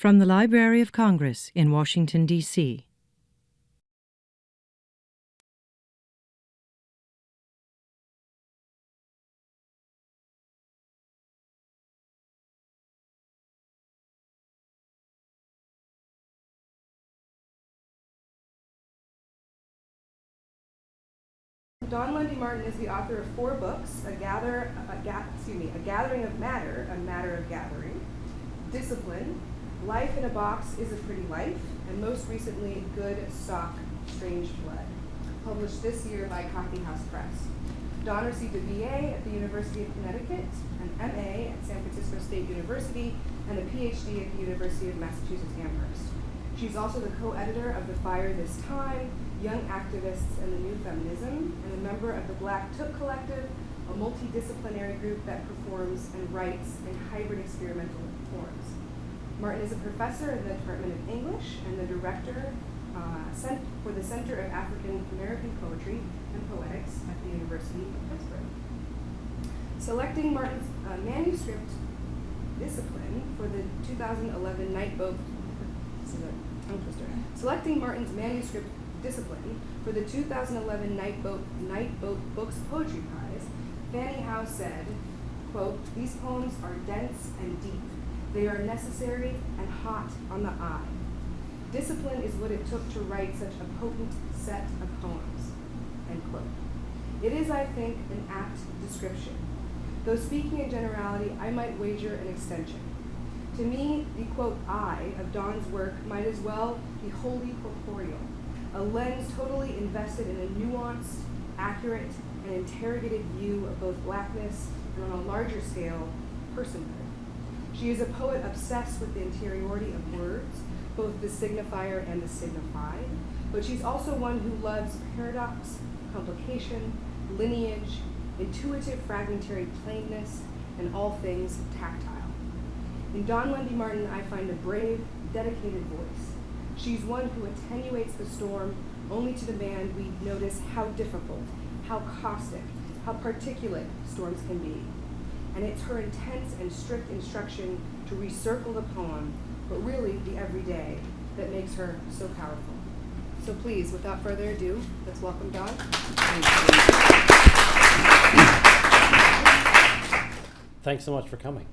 From the Library of Congress in Washington, D.C. Dawn Lundy Martin is the author of 4 books, A Gathering of Matter, A Matter of Gathering, Discipline, Life in a Box is a Pretty Life, and most recently, Good Stock, Strange Blood, published this year by Coffee House Press. Dawn received a BA at the University of Connecticut, an MA at San Francisco State University, and a PhD at the University of Massachusetts Amherst. She's also the co-editor of The Fire This Time, Young Activists and the New Feminism, and a member of the Black Took Collective, a multidisciplinary group that performs and writes in hybrid experimental forms. Martin is a professor in the Department of English and the director for the Center of African American Poetry and Poetics at the University of Pittsburgh. Selecting Martin's manuscript Discipline for the 2011 Nightboat, this is a tongue twister. Selecting Martin's manuscript Discipline for the 2011 Nightboat Books Poetry Prize, Fannie Howe said, quote, "These poems are dense and deep. They are necessary and hot on the eye. Discipline is what it took to write such a potent set of poems," end quote. It is, I think, an apt description. Though speaking in generality, I might wager an extension. To me, the quote, "I" of Dawn's work might as well be wholly corporeal, a lens totally invested in a nuanced, accurate, and interrogative view of both blackness and, on a larger scale, personhood. She is a poet obsessed with the interiority of words, both the signifier and the signified, but she's also one who loves paradox, complication, lineage, intuitive fragmentary plainness, and all things tactile. In Dawn Lundy Martin, I find a brave, dedicated voice. She's one who attenuates the storm only to demand we notice how difficult, how caustic, how particulate storms can be. And it's her intense and strict instruction to recircle the poem, but really the everyday, that makes her so powerful. So please, without further ado, let's welcome Dawn. Thanks so much for coming.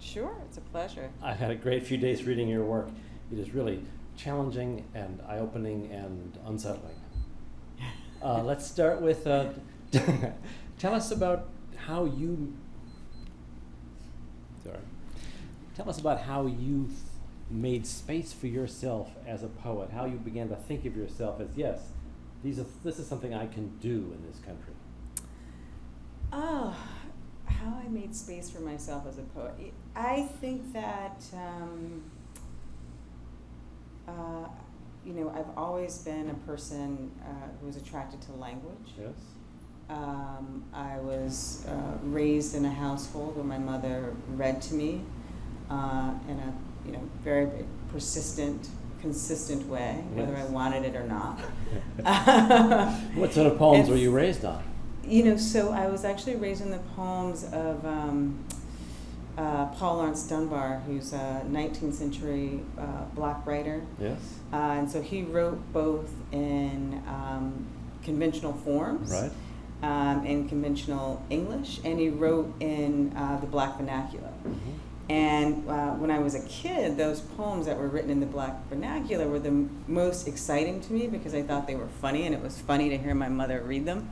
Sure, it's a pleasure. I had a great few days reading your work. It is really challenging and eye-opening and unsettling. Let's start with, tell us about how you made space for yourself as a poet, how you began to think of yourself as, yes, this is something I can do in this country. Oh, how I made space for myself as a poet. I think that, I've always been a person who was attracted to language. Yes. I was raised in a household where my mother read to me in a very persistent, consistent way, whether I wanted it or not. What sort of poems were you raised on? So I was actually raised in the poems of Paul Laurence Dunbar, who's a 19th century black writer. Yes. And so he wrote both in conventional forms, right, in conventional English, and he wrote in the black vernacular. Mm-hmm. And when I was a kid, those poems that were written in the black vernacular were the most exciting to me because I thought they were funny, and it was funny to hear my mother read them.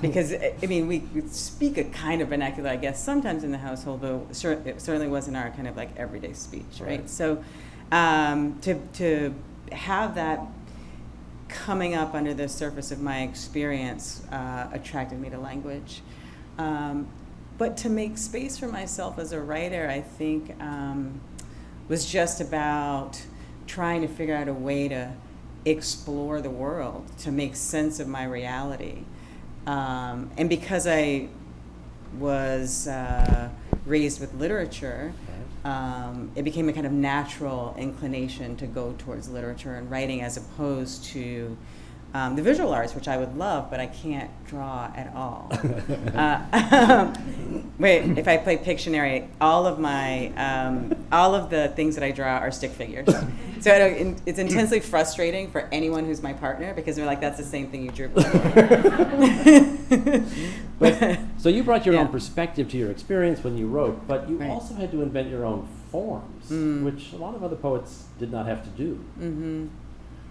Because, we speak a kind of vernacular, I guess, sometimes in the household, though it certainly wasn't our kind of like everyday speech, right? So to have that coming up under the surface of my experience attracted me to language. But to make space for myself as a writer, I think, was just about trying to figure out a way to explore the world, to make sense of my reality. And because I was raised with literature, it became a kind of natural inclination to go towards literature and writing as opposed to the visual arts, which I would love, but I can't draw at all. Wait, if I play Pictionary, all of the things that I draw are stick figures. So it's intensely frustrating for anyone who's my partner because they're like, "That's the same thing you drew before." But, so you brought your Yeah. own perspective to your experience when you wrote, but you Right. also had to invent your own forms, which a lot of other poets did not have to do. Mm-hmm.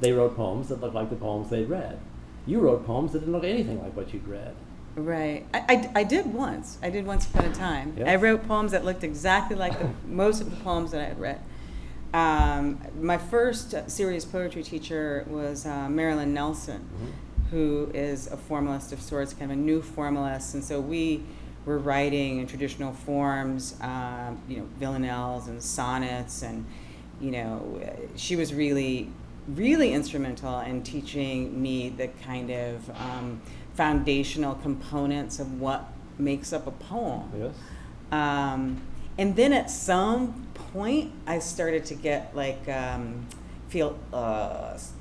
They wrote poems that looked like the poems they'd read. You wrote poems that didn't look anything like what you'd read. Right. I did once. I did once upon a time. Yeah. I wrote poems that looked exactly like most of the poems that I had read. My first serious poetry teacher was Marilyn Nelson, who is a formalist of sorts, kind of a new formalist. And so we were writing in traditional forms, villanelles and sonnets. And, she was really instrumental in teaching me the kind of foundational components of what makes up a poem. Yes. And then at some point, I started to get feel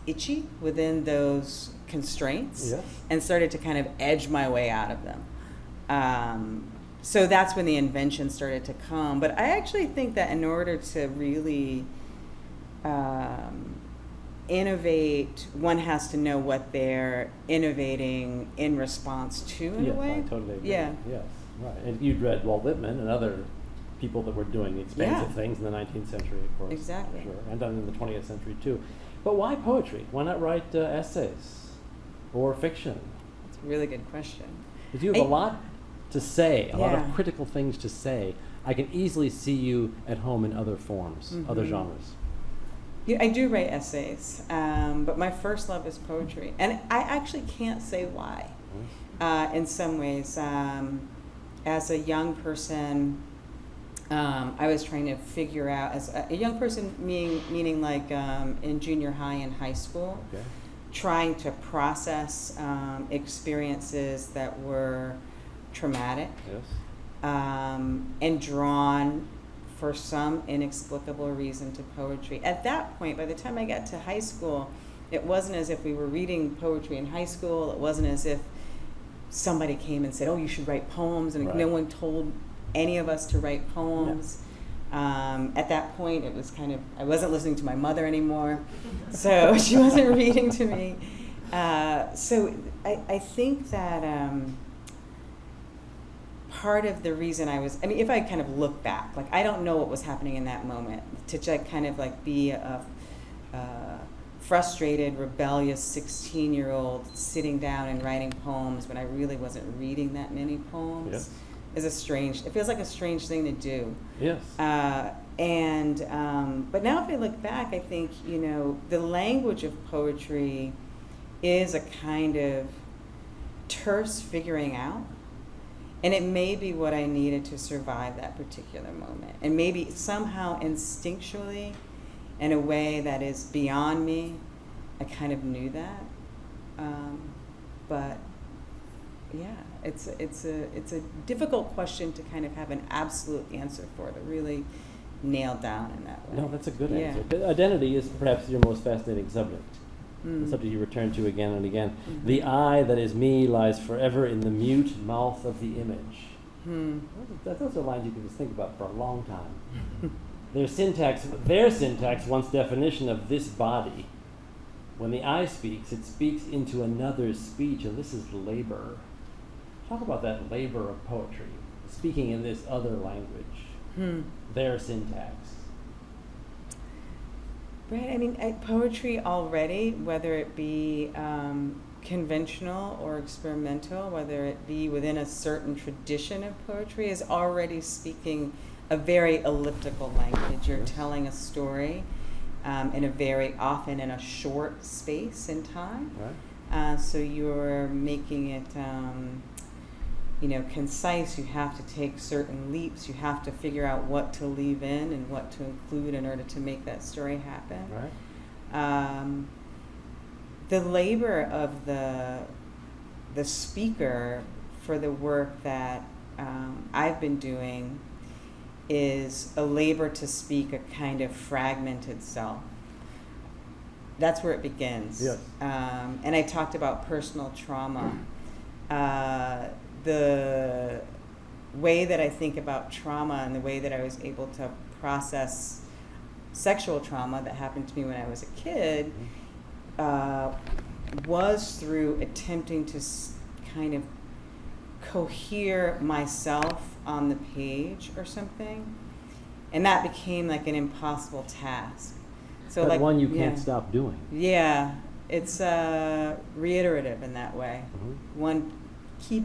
itchy within those constraints, Yes. and started to kind of edge my way out of them. So that's when the invention started to come. But I actually think that in order to really innovate, one has to know what they're innovating in response to, in Yes, a way. I totally agree. Yeah. Yes, right. And you'd read Walt Whitman and other people that were doing expansive Yeah. things in the 19th century, of course. Exactly. Sure. And then in the 20th century, too. But why poetry? Why not write essays or fiction? It's a really good question. Because you have a lot to say, a lot of Yeah. critical things to say. I can easily see you at home in other forms, other genres. Yeah, I do write essays, but my first love is poetry. And I actually can't say why. In some ways, as a young person, I was trying to figure out, as a young person, meaning like in junior high and high school, Okay. trying to process experiences that were traumatic, Yes. and drawn for some inexplicable reason to poetry. At that point, by the time I got to high school, it wasn't as if we were reading poetry in high school. It wasn't as if somebody came and said, "Oh, you should write poems," and Right. no one told any of us to write poems. At that point, it was kind of, I wasn't listening to my mother anymore, so she wasn't reading to me. So I think that part of the reason if I kind of look back, like I don't know what was happening in that moment, to kind of like be a frustrated, rebellious 16-year-old sitting down and writing poems when I really wasn't reading that many poems. Yes. It feels like a strange thing to do. Yes. But now if I look back, I think, the language of poetry is a kind of terse figuring out. And it may be what I needed to survive that particular moment. And maybe somehow instinctually, in a way that is beyond me, I kind of knew that. But yeah, it's a difficult question to kind of have an absolute answer for, to really nail down in that way. No, that's a good Yeah. answer. But identity is perhaps your most fascinating subject. The subject you return to again and again. The I that is me lies forever in the mute mouth of the image. Those are lines you can just think about for a long time. Their syntax, once definition of this body. When the I speaks, it speaks into another's speech, and this is labor. Talk about that labor of poetry, speaking in this other language. Their syntax. Right, poetry already, whether it be conventional or experimental, whether it be within a certain tradition of poetry, is already speaking a very elliptical language. You're telling a story often in a short space in time. Right. So you're making it concise. You have to take certain leaps. You have to figure out what to leave in and what to include in order to make that story happen. Right. The labor of the speaker for the work that I've been doing is a labor to speak a kind of fragmented self. that's where it begins. Yes. And I talked about personal trauma. The way that I think about trauma and the way that I was able to process sexual trauma that happened to me when I was a kid was through attempting to kind of cohere myself on the page or something. And that became like an impossible task. So But like one you can't stop doing. Yeah, it's reiterative in that way. Mm-hmm. One keep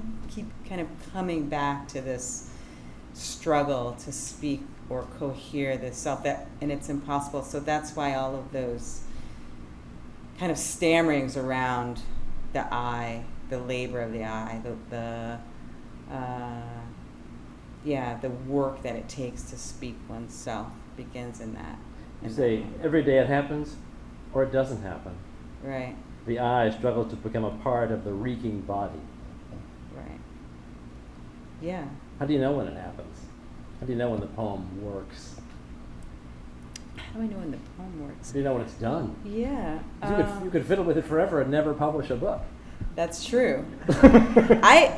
kind of coming back to this struggle to speak or cohere the self, that, and it's impossible. So that's why all of those kind of stammerings around the I, the labor of the I, the work that it takes to speak oneself begins in that. You say every day it happens, or it doesn't happen. Right, The I struggles to become a part of the reeking body. right. Yeah. How do you know when it happens? How do you know when the poem works? How do I know when the poem works? How do you know when it's done? Yeah. 'Cause you could fiddle with it forever and never publish a book. That's true. I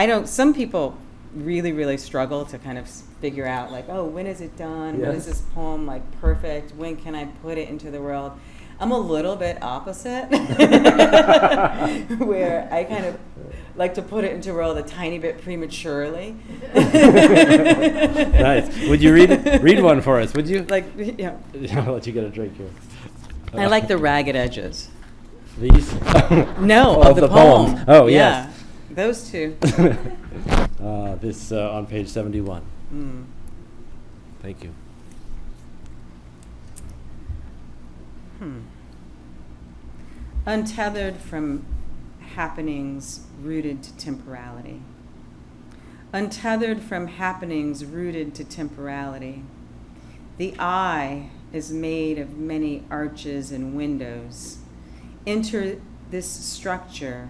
don't, some people really, really struggle to kind of figure out like, oh, when is it done? When is Yes. this poem like perfect? When can I put it into the world? I'm a little bit opposite, where I kind of like to put it into the world a tiny bit prematurely. Nice. Would you read one for us, would you? Like, yeah. I'll let you get a drink here. I like the ragged edges. These? No, Oh, of the poems. poem. Oh, yeah. yes. Those two. This on page 71. Mm. Thank you. Untethered from happenings rooted to temporality. Untethered from happenings rooted to temporality. The I is made of many arches and windows. Enter this structure,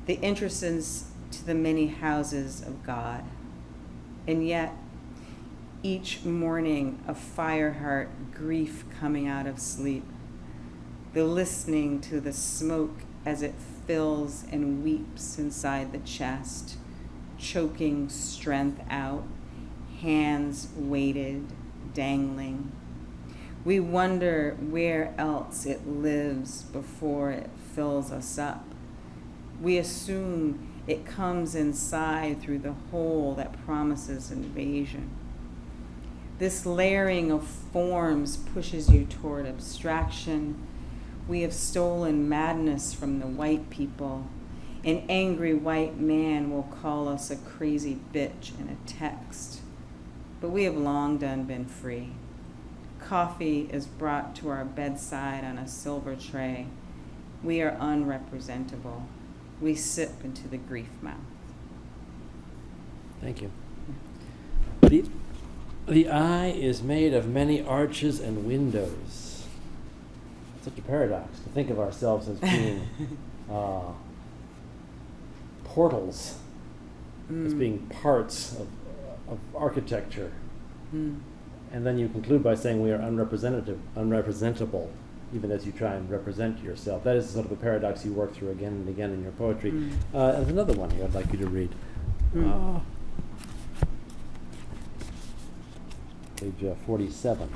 the entrances to the many houses of God. And yet, each morning a fire heart grief coming out of sleep, the listening to the smoke as it fills and weeps inside the chest, choking strength out, hands weighted, dangling. We wonder where else it lives before it fills us up. We assume it comes inside through the hole that promises invasion. This layering of forms pushes you toward abstraction. We have stolen madness from the white people. An angry white man will call us a crazy bitch in a text. But we have long done been free. Coffee is brought to our bedside on a silver tray. We are unrepresentable. We sip into the grief mouth. Thank you. The I is made of many arches and windows. Such a paradox to think of ourselves as being portals, as being parts of architecture. And then you conclude by saying we are unrepresentable, even as you try and represent yourself. That is sort of a paradox you work through again and again in your poetry. There's another one here I'd like you to read. Page 47.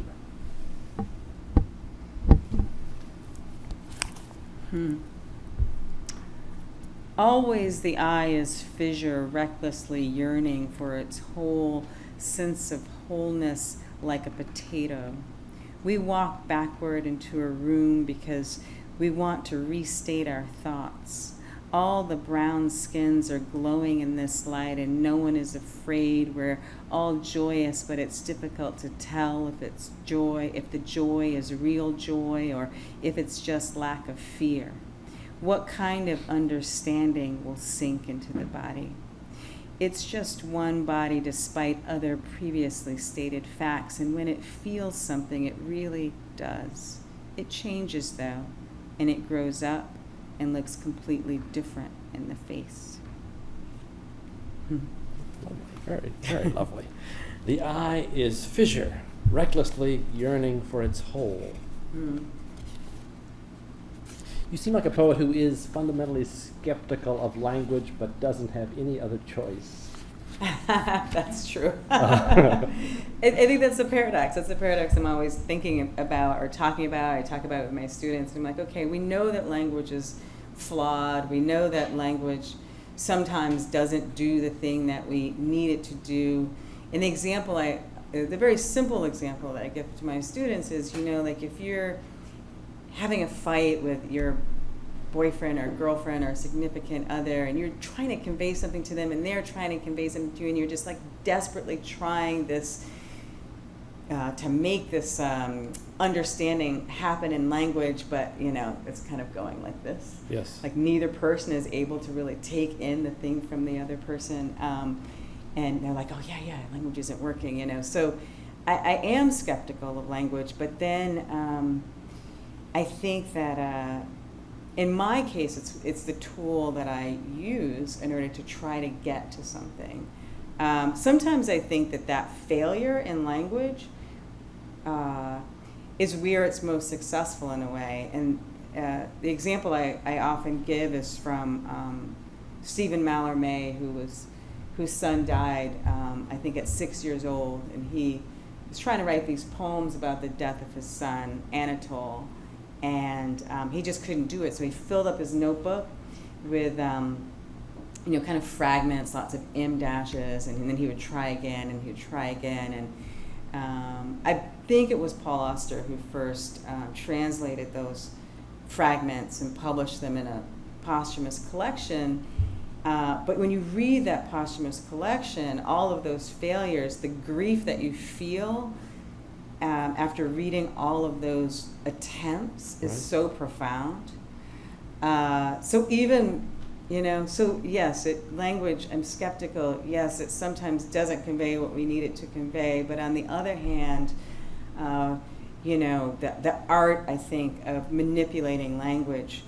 Always the I is fissure, recklessly yearning for its whole sense of wholeness like a potato. We walk backward into a room because we want to restate our thoughts. All the brown skins are glowing in this light and no one is afraid. We're all joyous, but it's difficult to tell if it's joy, if the joy is real joy or if it's just lack of fear. What kind of understanding will sink into the body? It's just one body despite other previously stated facts, and when it feels something, it really does. It changes though, and it grows up and looks completely different in the face. Lovely. Very, very lovely. The I is fissure, recklessly yearning for its whole. You seem like a poet who is fundamentally skeptical of language but doesn't have any other choice. That's true. I think that's a paradox. That's a paradox I'm always thinking about or talking about. I talk about it with my students. I'm like, okay, we know that language is flawed. We know that language sometimes doesn't do the thing that we need it to do. And the very simple example that I give to my students is, like if you're having a fight with your boyfriend or girlfriend or significant other, and you're trying to convey something to them, and they're trying to convey something to you, and you're just like desperately trying this to make this understanding happen in language, but it's kind of going like this. Yes. Like neither person is able to really take in the thing from the other person, and they're like, oh yeah, language isn't working, So I am skeptical of language, but then I think that. In my case, it's the tool that I use in order to try to get to something. Sometimes I think that failure in language is where it's most successful in a way. And the example I often give is from Stephen Mallarmé, whose son died, I think at 6 years old, and he was trying to write these poems about the death of his son, Anatole. And he just couldn't do it, so he filled up his notebook with, kind of fragments, lots of M dashes, and then he would try again, and he would try again. And I think it was Paul Auster who first translated those fragments and published them in a posthumous collection. But when you read that posthumous collection, all of those failures, the grief that you feel after reading all of those attempts is so profound. So even, so yes, language, I'm skeptical. Yes, it sometimes doesn't convey what we need it to convey. But on the other hand, the art, I think, of manipulating language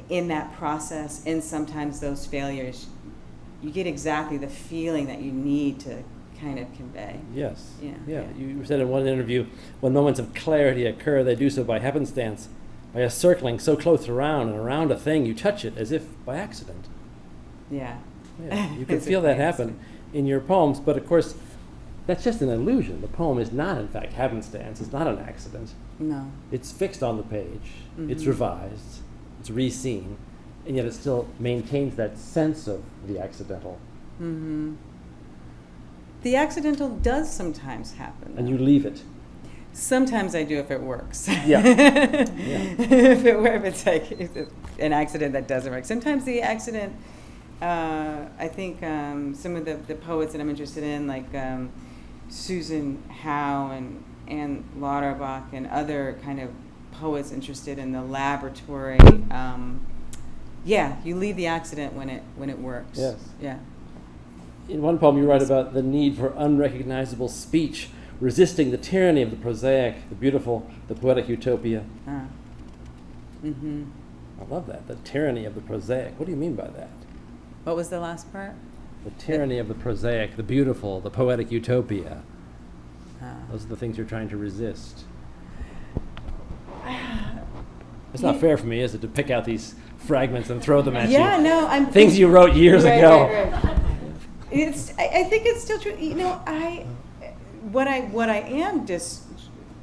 in that process, and sometimes those failures, you get exactly the feeling that you need to kind of convey. Yes. Yeah. You said in one interview, when moments of clarity occur, they do so by happenstance, by a circling so close around and around a thing, you touch it as if by accident. Yeah. You can feel that happen in your poems, but of course, that's just an illusion. The poem is not, in fact, happenstance. It's not an accident. No. It's fixed on the page. It's revised. It's re-seen. And yet it still maintains that sense of the accidental. Mm-hmm. The accidental does sometimes happen. And you leave it. Sometimes I do if it works. Yeah. If it's like an accident that doesn't work. Sometimes the accident, I think some of the poets that I'm interested in, like Susan Howe and Anne Lauterbach and other kind of poets interested in the laboratory, you leave the accident when it works. Yes. Yeah. In one poem you write about the need for unrecognizable speech, resisting the tyranny of the prosaic, the beautiful, the poetic utopia. Mm-hmm. I love that, the tyranny of the prosaic. What do you mean by that? What was the last part? The tyranny of the prosaic, the beautiful, the poetic utopia. Those are the things you're trying to resist. It's not fair for me, is it, to pick out these fragments and throw them at you? Yeah, no, I'm things you wrote years ago. Right. I think it's still true. What I am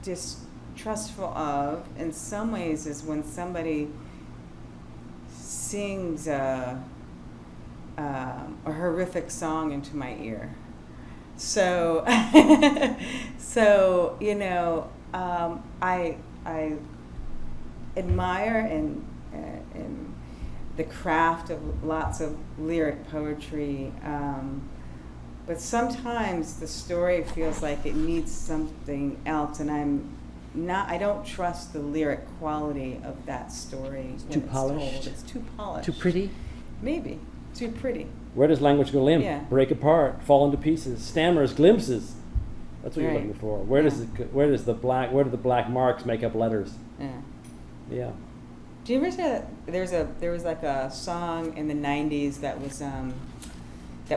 distrustful of in some ways is when somebody sings a horrific song into my ear. So I admire and the craft of lots of lyric poetry, but sometimes the story feels like it needs something else, and I don't trust the lyric quality of that story. It's too polished? Told. It's too polished. Too pretty? Maybe. Too pretty. Where does language go limp? Yeah. Break apart, fall into pieces, stammers, glimpses. That's what you're looking for. Where do the black marks make up letters? Yeah. Do you ever say that there was like a song in the 90s that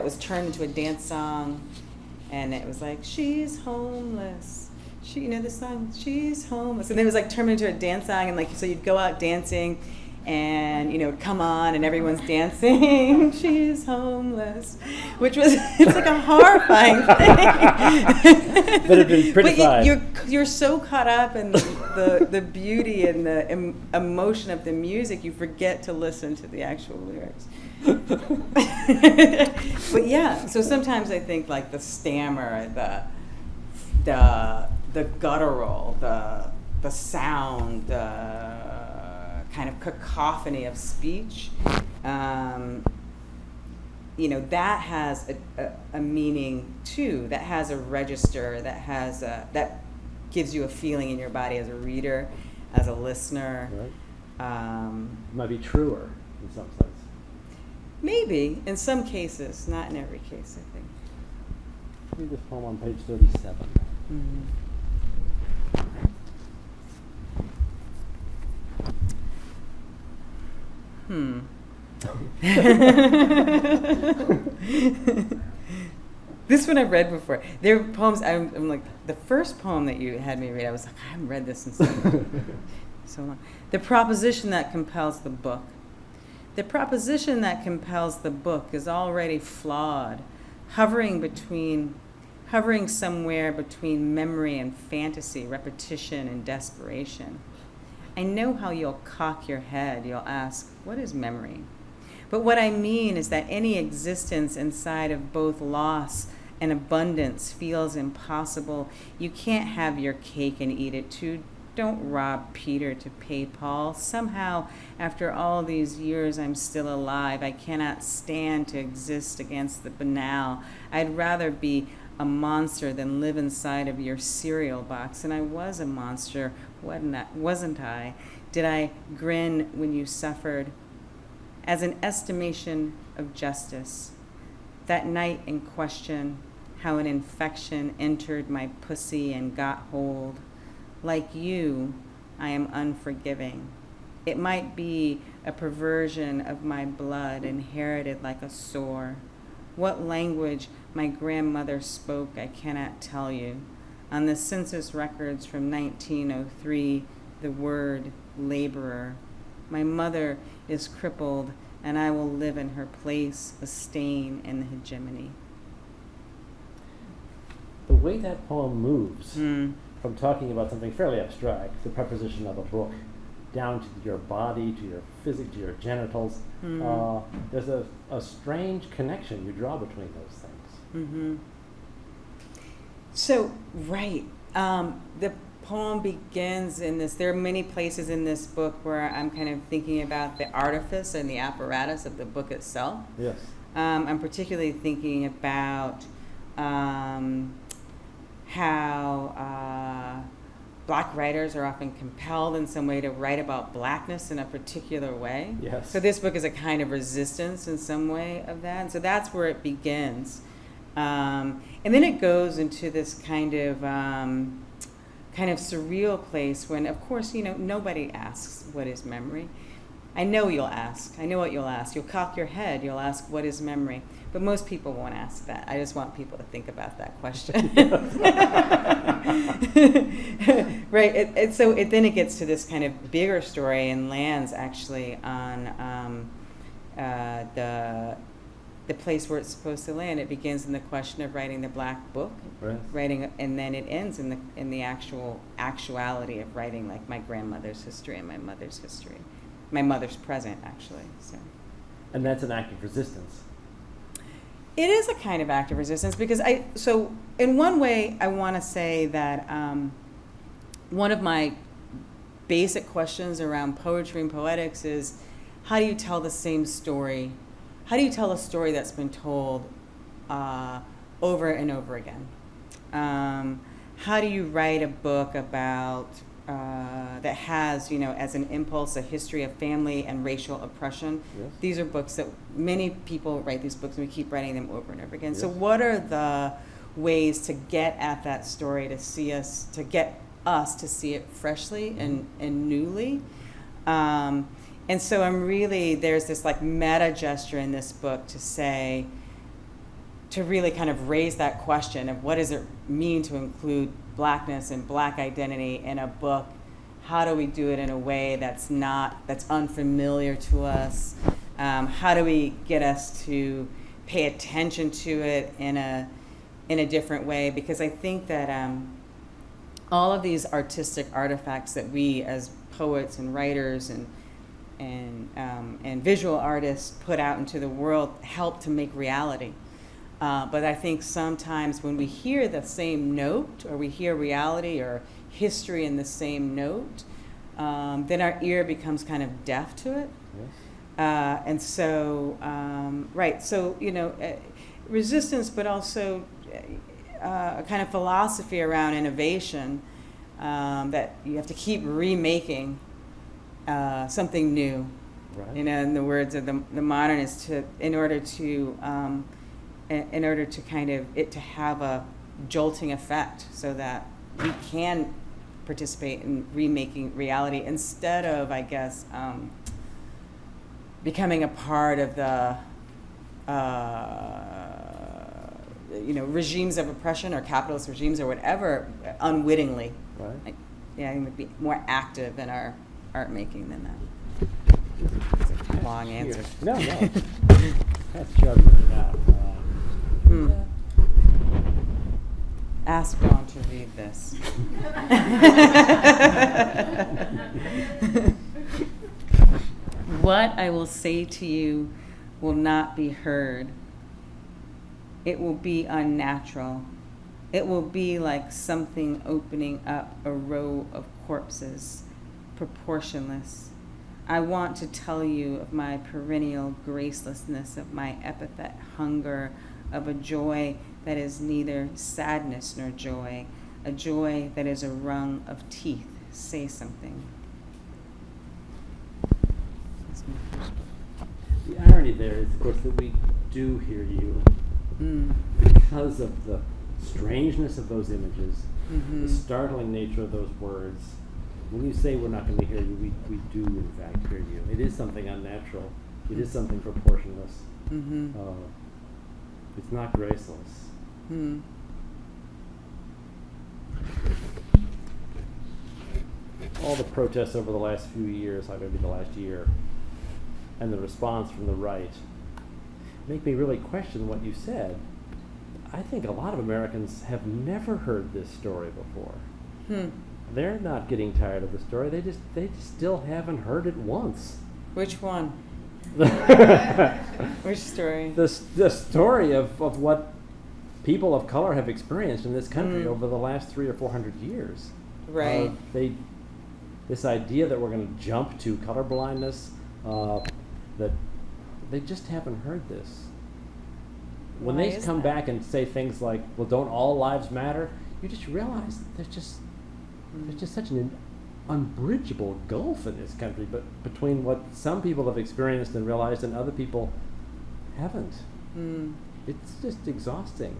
was turned into a dance song, and it was like, she's homeless, you know the song, She's Homeless. And then it was like turned into a dance song, and like, so you'd go out dancing, and, you know, it'd come on, and everyone's dancing, she's homeless, which was, it's like a horrifying thing. But it'd been pretty But fun. you're so caught up in the beauty and the emotion of the music, you forget to listen to the actual lyrics. But yeah, so sometimes I think like the stammer, the guttural, the sound, the kind of cacophony of speech, you know, that has a meaning too. That has a register. That gives you a feeling in your body as a reader, as a listener. Right. It might be truer in some sense. Maybe in some cases, not in every case, I think. Read this poem on page 37. Mm-hmm. This one I've read before. There are poems, I'm like, the first poem that you had me read, I was like, I haven't read this in so long. The proposition that compels the book. The proposition that compels the book is already flawed, hovering somewhere between memory and fantasy, repetition and desperation. I know how you'll cock your head. You'll ask, what is memory? But what I mean is that any existence inside of both loss and abundance feels impossible. You can't have your cake and eat it too. Don't rob Peter to pay Paul. Somehow, after all these years, I'm still alive. I cannot stand to exist against the banal. I'd rather be a monster than live inside of your cereal box. And I was a monster, wasn't I? Did I grin when you suffered? As an estimation of justice, that night in question, how an infection entered my pussy and got hold. Like you, I am unforgiving. It might be a perversion of my blood inherited like a sore. What language my grandmother spoke, I cannot tell you. On the census records from 1903, the word laborer. My mother is crippled, and I will live in her place, a stain in the hegemony. The way that poem moves from talking about something fairly abstract, the preposition of a book, down to your body, to your physics, to your genitals, there's a strange connection you draw between those things. Mm-hmm. So, right. The poem begins in this. There are many places in this book where I'm kind of thinking about the artifice and the apparatus of the book itself. Yes. I'm particularly thinking about how Black writers are often compelled in some way to write about blackness in a particular way. Yes. So this book is a kind of resistance in some way of that. And so that's where it begins. And then it goes into this kind of surreal place when, of course, you know, nobody asks what is memory. I know you'll ask. I know what you'll ask. You'll cock your head. You'll ask, what is memory? But most people won't ask that. I just want people to think about that question. Right. Then it gets to this kind of bigger story and lands actually on the place where it's supposed to land. It begins in the question of writing the Black Book, Right. and then it ends in the actuality of writing like my grandmother's history and my mother's history, my mother's present actually. So. And that's an act of resistance. It is a kind of act of resistance because in one way I want to say that one of my basic questions around poetry and poetics is, how do you tell the same story? How do you tell a story that's been told over and over again? How do you write a book about that has, you know, as an impulse a history of family and racial oppression? Yes. These are books that many people write these books, and we keep writing them over and over again. Yes. So what are the ways to get at that story, to get us to see it freshly and newly? And so there's this like meta gesture in this book to say, to really kind of raise that question of what does it mean to include Blackness and Black identity in a book? How do we do it in a way that's unfamiliar to us? How do we get us to pay attention to it in a different way? Because I think that all of these artistic artifacts that we as poets and writers and visual artists put out into the world help to make reality. But I think sometimes when we hear the same note, or we hear reality or history in the same note, then our ear becomes kind of deaf to it. Yes. And so, so, resistance, but also a kind of philosophy around innovation, that you have to keep remaking something new. Right. In the words of the modernists, in order to kind of it to have a jolting effect, so that we can participate in remaking reality instead of, I guess, becoming a part of the regimes of oppression or capitalist regimes or whatever, unwittingly. Right. I think we'd be more active in our art making than that. It's a long answer. No. That's juggling it out. Ask Dawn to read this. What I will say to you will not be heard. It will be unnatural. It will be like something opening up a row of corpses, proportionless. I want to tell you of my perennial gracelessness, of my epithet hunger, of a joy that is neither sadness nor joy, a joy that is a rung of teeth. Say something. That's my first book. The irony there is, of course, that we do hear you because of the strangeness of those images, the startling nature of those words. When you say we're not going to hear you, we do in fact hear you. It is something unnatural. It is something proportionless. It's not graceless. All the protests over the last few years, maybe the last year, and the response from the right make me really question what you said. I think a lot of Americans have never heard this story before. They're not getting tired of the story. They just still haven't heard it once. Which one? Which story? The story of what people of color have experienced in this country over the last 300 or 400 years. Right. This idea that we're going to jump to colorblindness, that they just haven't heard this. When Why they is come that? back and say things like, well, don't all lives matter? You just realize there's just such an unbridgeable gulf in this country, but between what some people have experienced and realized and other people haven't. It's just exhausting.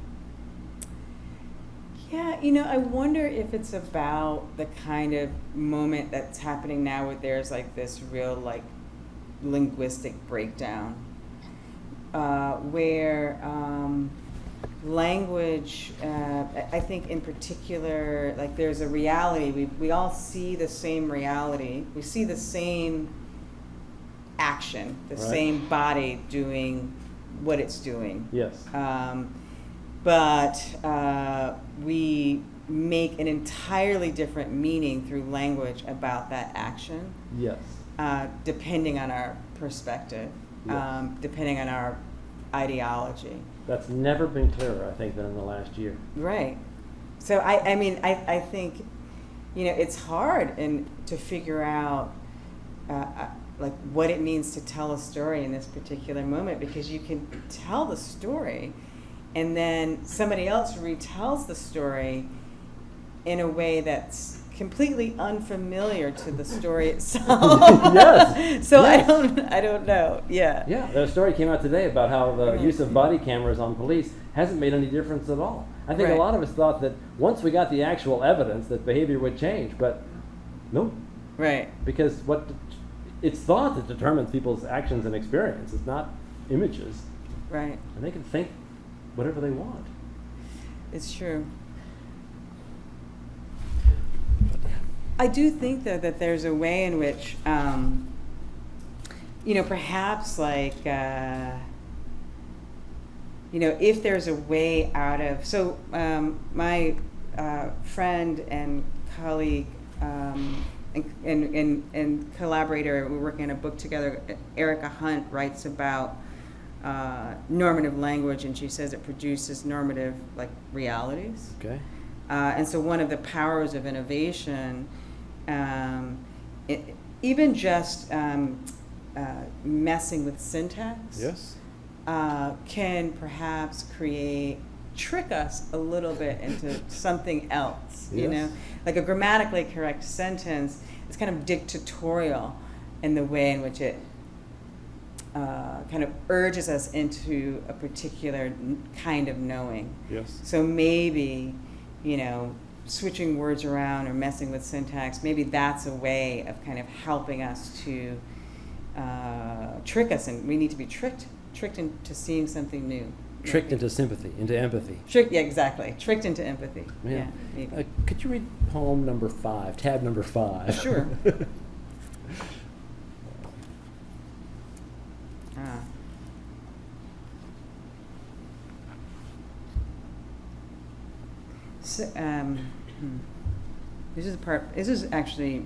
Yeah, I wonder if it's about the kind of moment that's happening now where there's like this real like linguistic breakdown, where language, I think in particular, like there's a reality, we all see the same reality, we see the same action, the Right. same body doing what it's doing. Yes. But we make an entirely different meaning through language about that action, Yes. depending on our perspective, Yes. depending on our ideology. That's never been clearer, I think, than in the last year. Right. So I think, it's hard to figure out like what it means to tell a story in this particular moment, because you can tell the story and then somebody else retells the story in a way that's completely unfamiliar to the story itself. Yes. So Yes. I don't know. Yeah. Yeah, the story came out today about how the use of body cameras on police hasn't made any difference at all. I think Right. a lot of us thought that once we got the actual evidence that behavior would change, but no, Right. because it's thought that determines people's actions and experience. It's not images, Right. and they can think whatever they want. It's true. I do think, though, that there's a way in which, perhaps like, if there's a way out of, so my friend and colleague and collaborator, we're working on a book together, Erica Hunt writes about normative language, and she says it produces normative like realities. Okay. And so one of the powers of innovation, even just messing with syntax, Yes. can perhaps trick us a little bit into something else. Yes. Like a grammatically correct sentence is kind of dictatorial in the way in which it kind of urges us into a particular kind of knowing. Yes. So maybe, switching words around or messing with syntax, maybe that's a way of kind of helping us to trick us, and we need to be tricked into seeing something new. Tricked into sympathy, into empathy. Yeah, exactly. Tricked into empathy. Yeah. Maybe. Could you read poem number 5, tab number 5? Sure. So, this is actually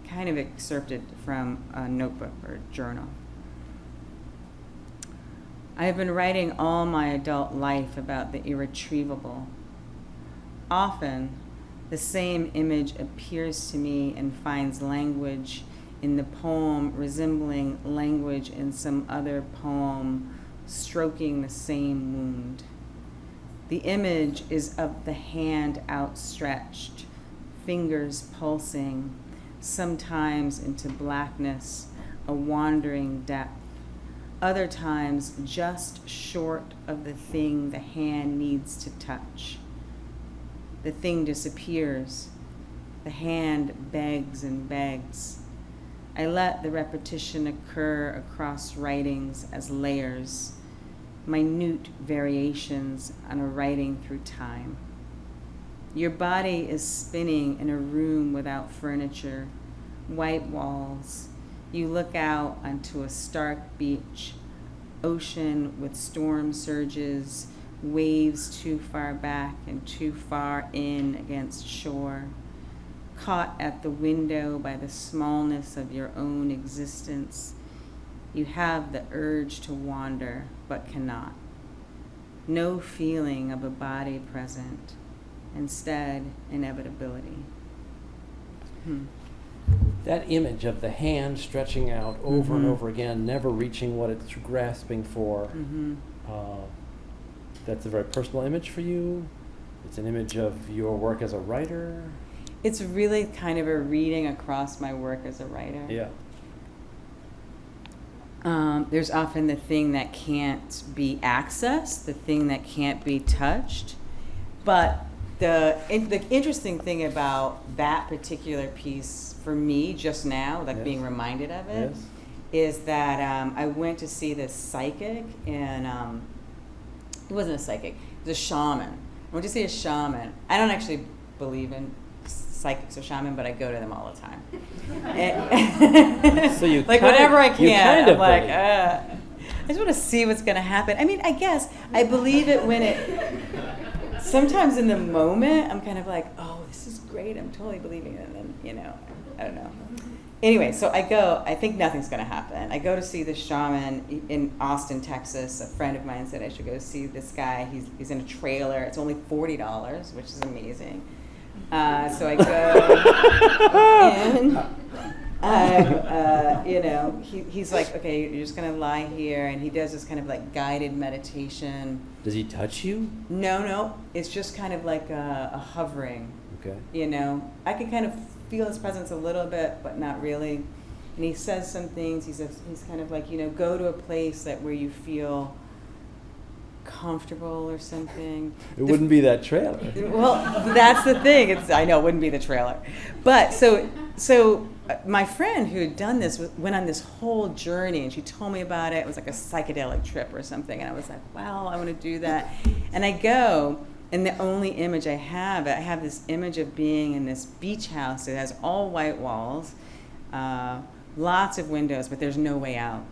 kind of excerpted from a notebook or journal. I have been writing all my adult life about the irretrievable. Often, the same image appears to me and finds language in the poem resembling language in some other poem, stroking the same wound. The image is of the hand outstretched, fingers pulsing, sometimes into blackness, a wandering depth. Other times just short of the thing the hand needs to touch. The thing disappears. The hand begs and begs. I let the repetition occur across writings as layers, minute variations on a writing through time. Your body is spinning in a room without furniture, white walls. You look out onto a stark beach, ocean with storm surges, waves too far back and too far in against shore, caught at the window by the smallness of your own existence. You have the urge to wander, but cannot. No feeling of a body present, instead inevitability. That image of the hand stretching out over and over again, never reaching what it's grasping for, that's a very personal image for you. It's an image of your work as a writer. It's really kind of a reading across my work as a writer. Yeah. There's often the thing that can't be accessed, the thing that can't be touched. But the interesting thing about that particular piece for me just now, like being reminded of it, is that I went to see this psychic, and it wasn't a psychic, it was a shaman. I went to see a shaman. I don't actually believe in psychics or shaman, but I go to them all the time. So you like whenever I can, I'm like, believe. I just want to see what's going to happen. I mean, I guess I believe it when it. Sometimes in the moment, I'm kind of like, oh, this is great. I'm totally believing it, and then I don't know. Anyway, so I go. I think nothing's going to happen. I go to see this shaman in Austin, Texas. A friend of mine said I should go see this guy. He's in a trailer. It's only $40, which is amazing. So I go in, he's like, okay, you're just going to lie here. And he does this kind of like guided meditation. Does he touch you? No. It's just kind of like a hovering. Okay. I can kind of feel his presence a little bit, but not really. And he says some things. He's kind of like, go to a place where you feel comfortable or something. It wouldn't be that trailer. Well, that's the thing. I know it wouldn't be the trailer, but so my friend who had done this went on this whole journey, and she told me about it. It was like a psychedelic trip or something, and I was like, wow, I want to do that. And I go, and the only image I have this image of being in this beach house. It has all white walls, lots of windows, but there's no way out.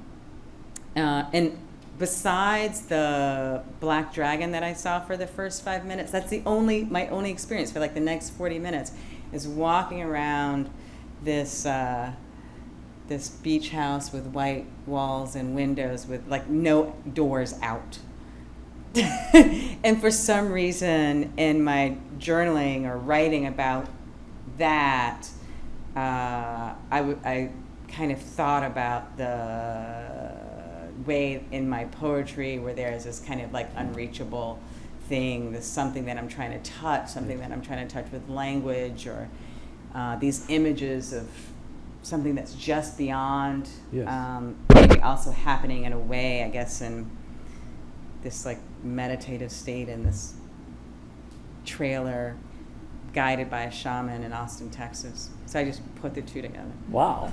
And besides the black dragon that I saw for the first 5 minutes, that's my only experience for like the next 40 minutes is walking around this beach house with white walls and windows with like no doors out. And for some reason in my journaling or writing about that, I kind of thought about the way in my poetry where there's this kind of like unreachable thing, this something that I'm trying to touch, something that I'm trying to touch with language, or these images of something that's just beyond, maybe also happening in a way, I guess, in this like meditative state in this trailer guided by a shaman in Austin, Texas. So I just put the two together. Wow.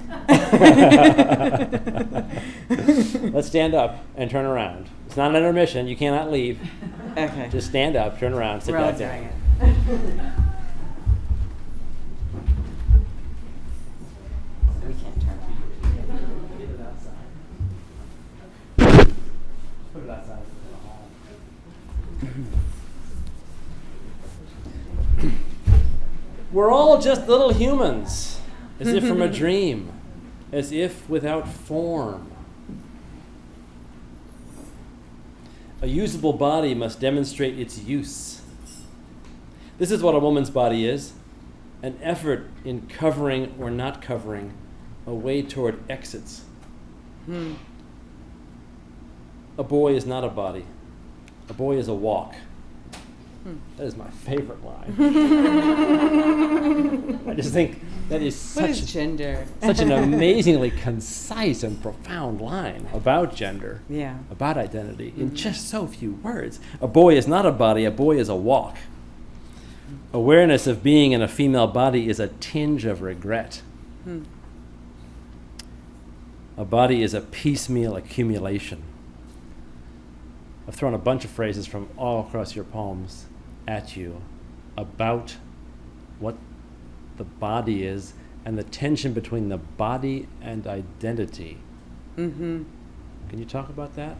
Let's stand up and turn around. It's not an intermission. You cannot leave. Okay. Just stand up, turn around, sit back down. We can't turn. Put it outside. Put it outside. We're all just little humans, as if from a dream, as if without form. A usable body must demonstrate its use. This is what a woman's body is, an effort in covering or not covering, a way toward exits. A boy is not a body. A boy is a walk. That is my favorite line. I just think that is What is gender? such an amazingly concise and profound line about gender, Yeah. about identity, in just so few words. A boy is not a body, a boy is a walk. Awareness of being in a female body is a tinge of regret. A body is a piecemeal accumulation. I've thrown a bunch of phrases from all across your poems at you about what the body is and the tension between the body and identity. Can you talk about that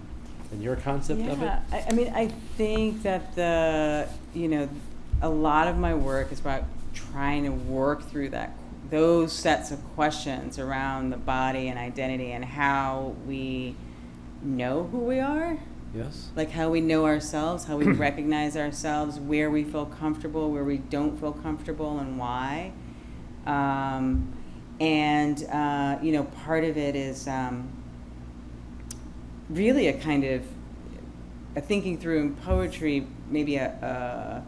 and your concept of it? I mean, I think that a lot of my work is about trying to work through those sets of questions around the body and identity and how we know who we are. Yes. Like how we know ourselves, how we recognize ourselves, where we feel comfortable, where we don't feel comfortable, and why. Part of it is really a kind of a thinking through in poetry, maybe a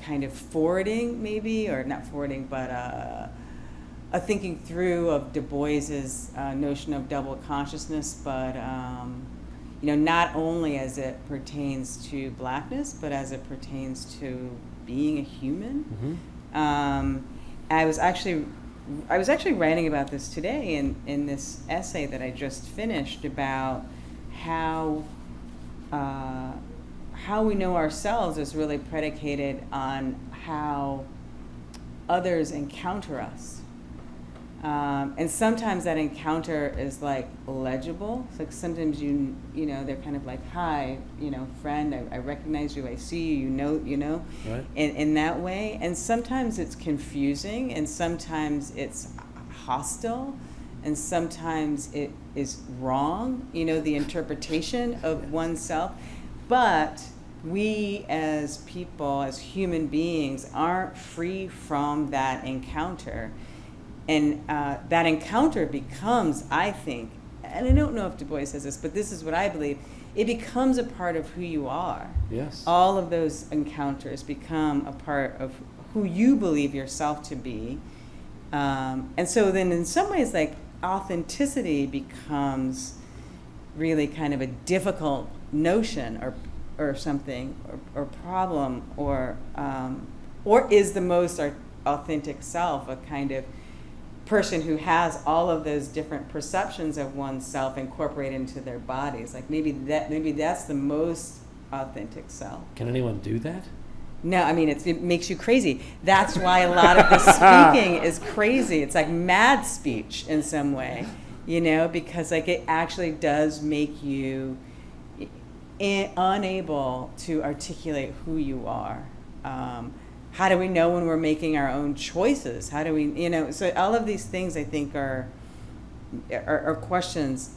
kind of forwarding, maybe, or not forwarding, but a thinking through of Du Bois's notion of double consciousness, but not only as it pertains to blackness, but as it pertains to being a human. I was actually writing about this today in this essay that I just finished about how we know ourselves is really predicated on how others encounter us. And sometimes that encounter is like legible. It's like sometimes they're kind of like, hi, friend, I recognize you, I see you, Right. in that way. And sometimes it's confusing, and sometimes it's hostile, and sometimes it is wrong, the interpretation of oneself. But we as people, as human beings, aren't free from that encounter. And that encounter becomes, I think, and I don't know if Du Bois says this, but this is what I believe, it becomes a part of who you are. Yes. All of those encounters become a part of who you believe yourself to be. And so then in some ways, like, authenticity becomes really kind of a difficult notion or something, or problem, or is the most authentic self, a kind of person who has all of those different perceptions of oneself incorporated into their bodies. Like maybe that's the most authentic self. Can anyone do that? No, I mean, it makes you crazy. That's why a lot of the speaking is crazy. It's like mad speech in some way, because like it actually does make you unable to articulate who you are. How do we know when we're making our own choices? How do we, so all of these things I think are questions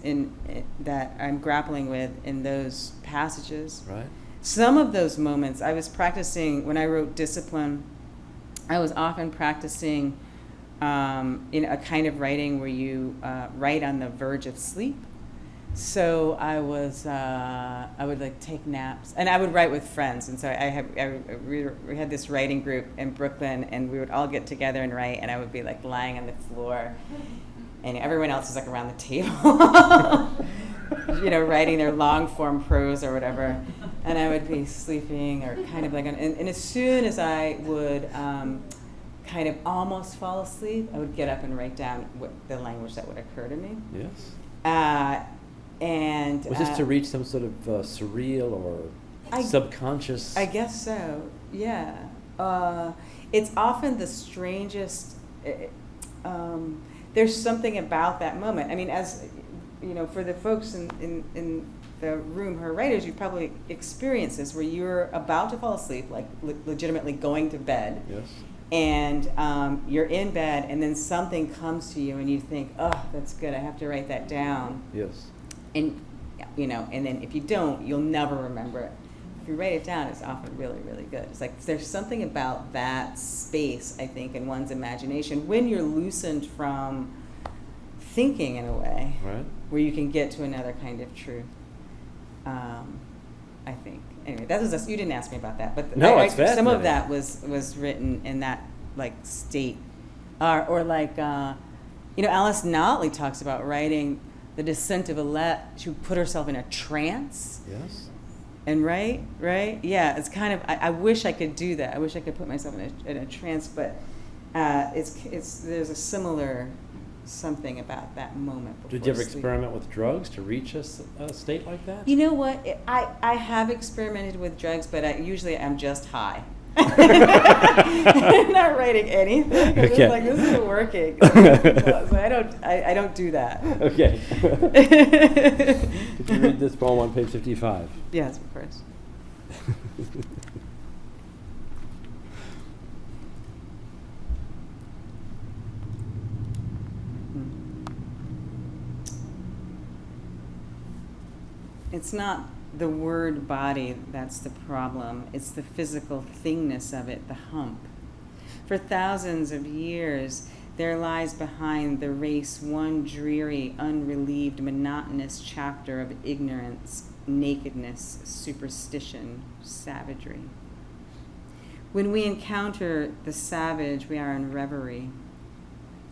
that I'm grappling with in those passages. Right. Some of those moments, I was practicing, when I wrote Discipline, I was often practicing in a kind of writing where you write on the verge of sleep. So I would like take naps, and I would write with friends. And so we had this writing group in Brooklyn, and we would all get together and write, and I would be like lying on the floor, and everyone else was like around the table, writing their long form prose or whatever. And I would be sleeping or kind of like, and as soon as I would kind of almost fall asleep, I would get up and write down the language that would occur to me. Yes. And was this to reach some sort of surreal or subconscious? I guess so. Yeah. It's often the strangest. There's something about that moment. I mean, as for the folks in the room who are writers, you probably experience this where you're about to fall asleep, like legitimately going to bed. Yes. And you're in bed, and then something comes to you, and you think, "Oh, that's good. I have to write that down." Yes. And and then if you don't, you'll never remember it. If you write it down, it's often really, really good. It's like there's something about that space, I think, in one's imagination when you're loosened from thinking in a way, right, where you can get to another kind of truth. I think. Anyway, that was you didn't ask me about that, but no, it's some of that was written in that like state, or like Alice Notley talks about writing the descent of Alette. She would put herself in a trance. Yes. And right, yeah. It's kind of. I wish I could do that. I wish I could put myself in a trance, but it's there's a similar something about that moment. Did you ever experiment with drugs to reach a state like that? You know what? I have experimented with drugs, but usually I'm just high. I'm not writing anything. I'm just like, this isn't working. So I don't do that. Okay. Could you read this poem on page 55? Yes, of course. It's not the word body that's the problem. It's the physical thingness of it, the hump. For thousands of years, there lies behind the race one dreary, unrelieved, monotonous chapter of ignorance, nakedness, superstition, savagery. When we encounter the savage, we are in reverie.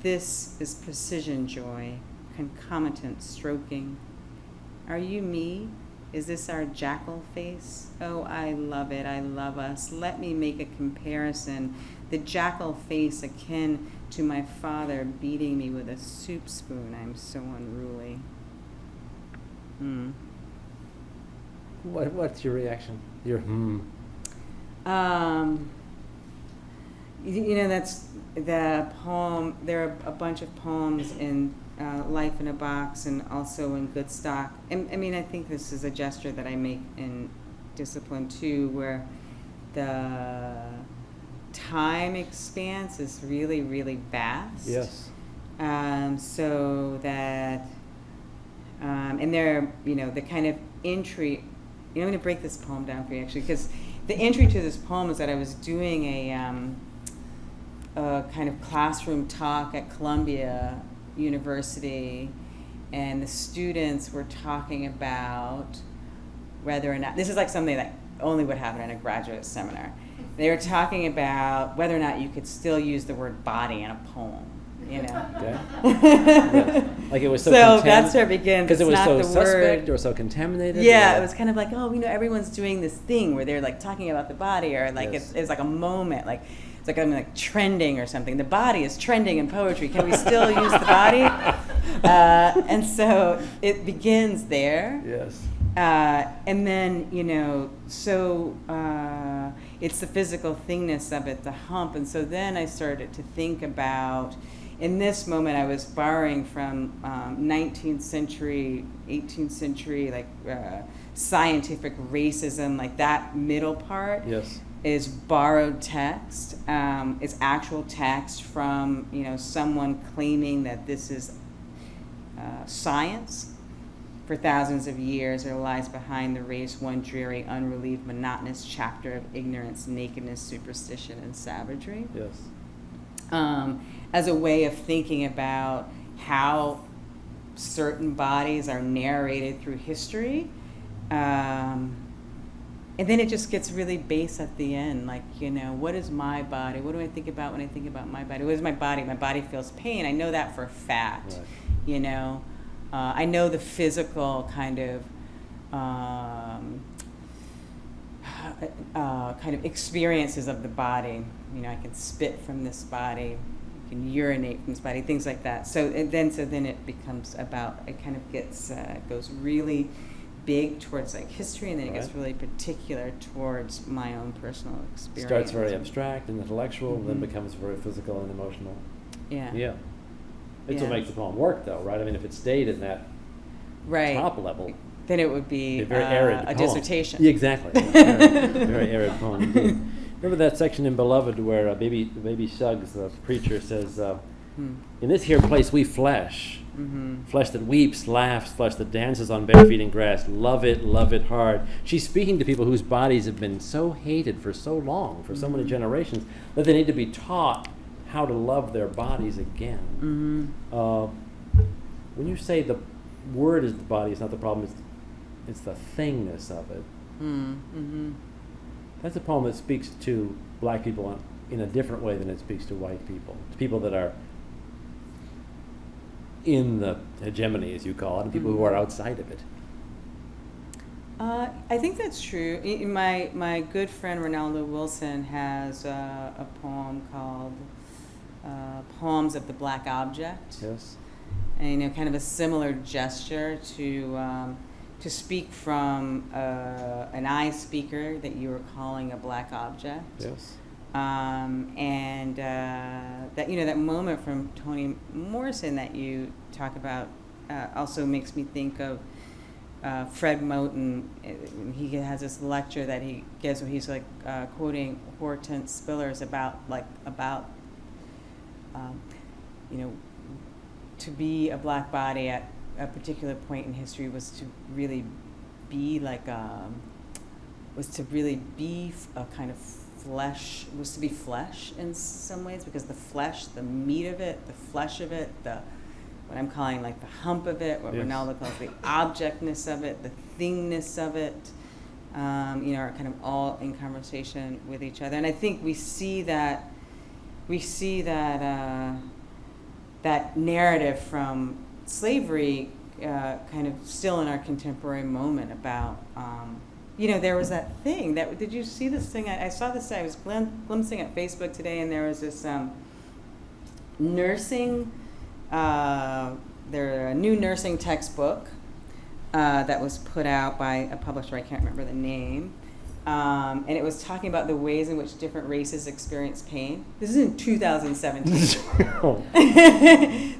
This is precision joy, concomitant stroking. Are you me? Is this our jackal face? Oh, I love it. I love us. Let me make a comparison. The jackal face akin to my father beating me with a soup spoon. I'm so unruly. What's your reaction? Your That's the poem. There are a bunch of poems in Life in a Box and also in Good Stock. And I mean, I think this is a gesture that I make in Discipline too, where the time expanse is really, really vast. Yes. So that, and there, the kind of entry, I'm going to break this poem down for you actually, because the entry to this poem is that I was doing a kind of classroom talk at Columbia University, and the students were talking about whether or not, this is like something that only would happen in a graduate seminar. They were talking about whether or not you could still use the word body in a poem, Okay. Yes. Like it was so that's where it begins. Because it was not so the suspect word. or so contaminated? Yeah, it was kind of like, everyone's doing this thing where they're like talking about the body, or like Yes. it's like a moment. It's like I'm like trending or something. The body is trending in poetry. Can we still use the body? And so it begins there. Yes. And then, it's the physical thingness of it, the hump. And so then I started to think about, in this moment, I was borrowing from 19th century, 18th century, scientific racism, like that middle part. Yes. Is borrowed text. It's actual text from, someone claiming that this is science. For thousands of years, there lies behind the race one dreary, unrelieved, monotonous chapter of ignorance, nakedness, superstition, and savagery. Yes. As a way of thinking about how certain bodies are narrated through history. And then it just gets really base at the end, what is my body? What do I think about when I think about my body? What is my body? My body feels pain. I know that for a fact, Right. I know the physical kind of experiences of the body. I can spit from this body, I can urinate from this body, things like that. So then it becomes about, it kind of gets goes really big towards history, and then it gets really particular towards my own personal experience. Starts very abstract and intellectual, Mm-hmm. then becomes very physical and emotional. Yeah. Yeah. It's what Yeah. makes the poem work, though, right? I mean, if it stayed in that Right. top level, Then it would be a very arid a poem. dissertation. Yeah, exactly. Very arid poem indeed. Remember that section in Beloved where baby Suggs, the preacher, says, in this here place we flesh. Mm-hmm. Flesh that weeps, laughs, flesh that dances on bare feet in grass. Love it hard. She's speaking to people whose bodies have been so hated for so long, for so many generations, that they need to be taught how to love their bodies again. Mm-hmm. When you say the word is the body, it's not the problem, it's the thingness of it. Mm-hmm. That's a poem that speaks to black people in a different way than it speaks to white people. To people that are in the hegemony, as you call it, and people who are outside of it. I think that's true. My good friend Ronaldo Wilson has a poem called Poems of the Black Object. Yes. And kind of a similar gesture to speak from an I speaker that you were calling a black object. Yes. And that moment from Toni Morrison that you talk about also makes me think of Fred Moten. He has this lecture that he gives where he's quoting Hortense Spillers about to be a black body at a particular point in history was to really be a kind of flesh, was to be flesh in some ways, because the flesh, the meat of it, the flesh of it, what I'm calling the hump of it, what Yes. Ronaldo calls the objectness of it, the thingness of it, are kind of all in conversation with each other. And I think we see that that narrative from slavery kind of still in our contemporary moment about, there was that thing did you see this thing? I saw this, I was glimpsing at Facebook today, and there was this nursing, a new nursing textbook that was put out by a publisher, I can't remember the name, and it was talking about the ways in which different races experience pain. This is in 2017.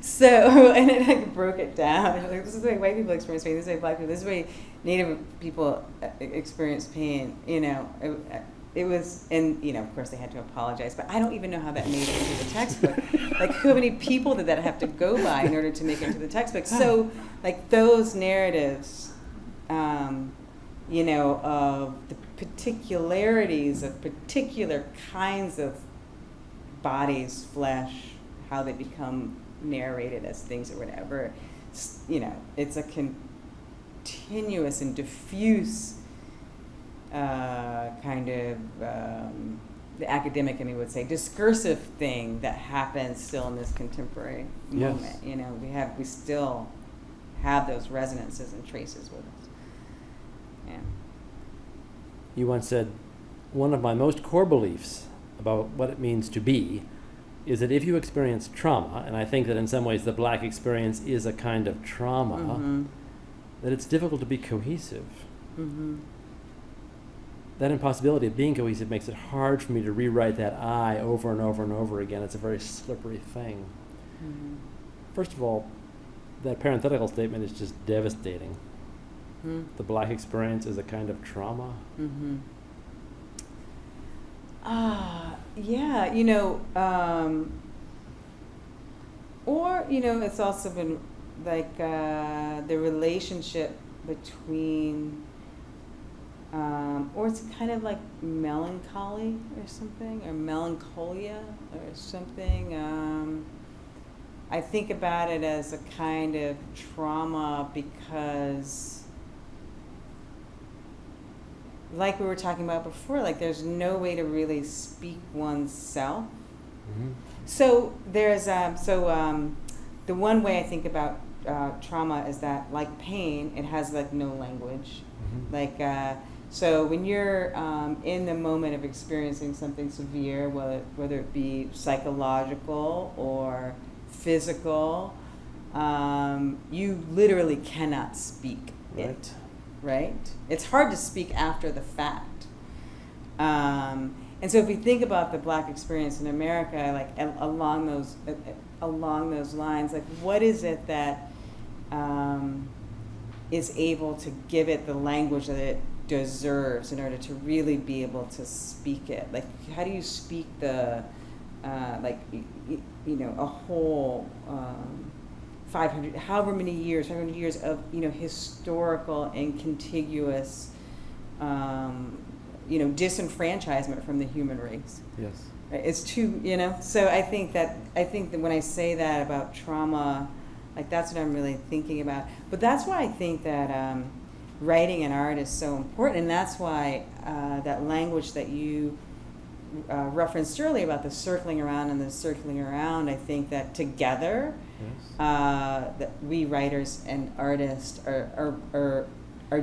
So, and it broke it down. This is the way white people experience pain. This is the way black people. This is the way Native people experience pain. It was, and of course they had to apologize. But I don't even know how that made it into the textbook. How many people did that have to go by in order to make it into the textbook? So, those narratives, of the particularities of particular kinds of bodies, flesh, how they become narrated as things or whatever, it's a continuous and diffuse kind of, the academic in me would say, discursive thing that happens still in this contemporary moment. We still have those resonances and traces with us. Yeah. You once said, one of my most core beliefs about what it means to be is that if you experience trauma, and I think that in some ways the Black experience is a kind of trauma, that it's difficult to be cohesive. That impossibility of being cohesive makes it hard for me to rewrite that I over and over and over again. It's a very slippery thing. First of all, that parenthetical statement is just devastating. The Black experience is a kind of trauma. Yeah, or, it's also been like the relationship between, or it's kind of like melancholy or something, or melancholia or something. I think about it as a kind of trauma because, like we were talking about before, like there's no way to really speak oneself. So there's the one way I think about trauma is that, like pain, it has like no language. Like so when you're in the moment of experiencing something severe, whether it be psychological or physical, you literally cannot speak it. Right? It's hard to speak after the fact. And so if we think about the Black experience in America, like along those lines, like what is it that is able to give it the language that it deserves in order to really be able to speak it? Like how do you speak the, a whole 500 years of, historical and contiguous, disenfranchisement from the human race. Yes. It's too, so I think that when I say that about trauma, like that's what I'm really thinking about. But that's why I think that writing and art is so important, and that's why that language that you referenced earlier about the circling around and the circling around, I think that together, that we writers and artists are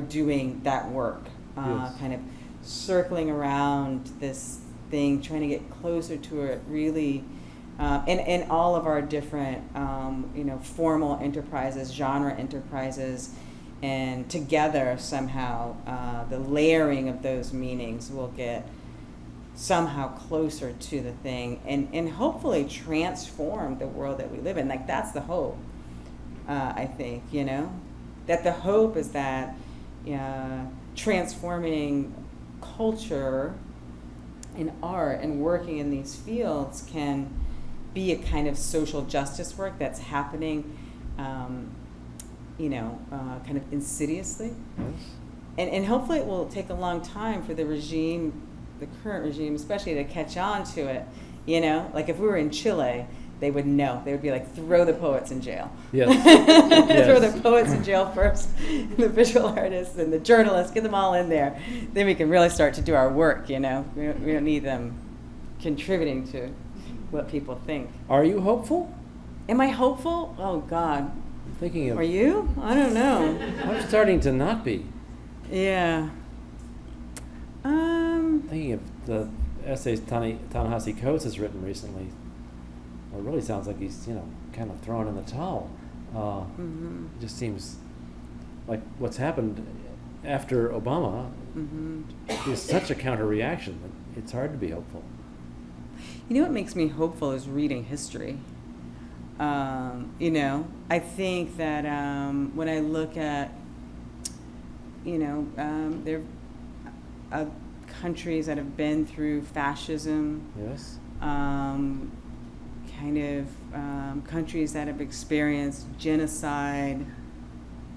doing that work, kind of circling around this thing, trying to get closer to it, really, in all of our different, formal enterprises, genre enterprises, and together somehow the layering of those meanings will get somehow closer to the thing and hopefully transform the world that we live in. Like that's the hope, I think, that the hope is that transforming culture and art and working in these fields can be a kind of social justice work that's happening, kind of insidiously. And hopefully it will take a long time for the current regime especially, to catch on to it. Like if we were in Chile, they would know. They would be like, throw the poets in jail. Yes. Throw the poets in jail first, the visual artists and the journalists, get them all in there. Then we can really start to do our work, We don't need them contributing to what people think. Are you hopeful? Am I hopeful? Oh, God. I'm thinking of... Are you? I don't know. I'm starting to not be. Yeah. Thinking of the essays Ta-Nehisi Coates has written recently. Well, it really sounds like he's, kind of thrown in the towel. It just seems like what's happened after Obama is such a counter-reaction that it's hard to be hopeful. What makes me hopeful is reading history. I think that when I look at, there are countries that have been through fascism. Yes. Countries that have experienced genocide,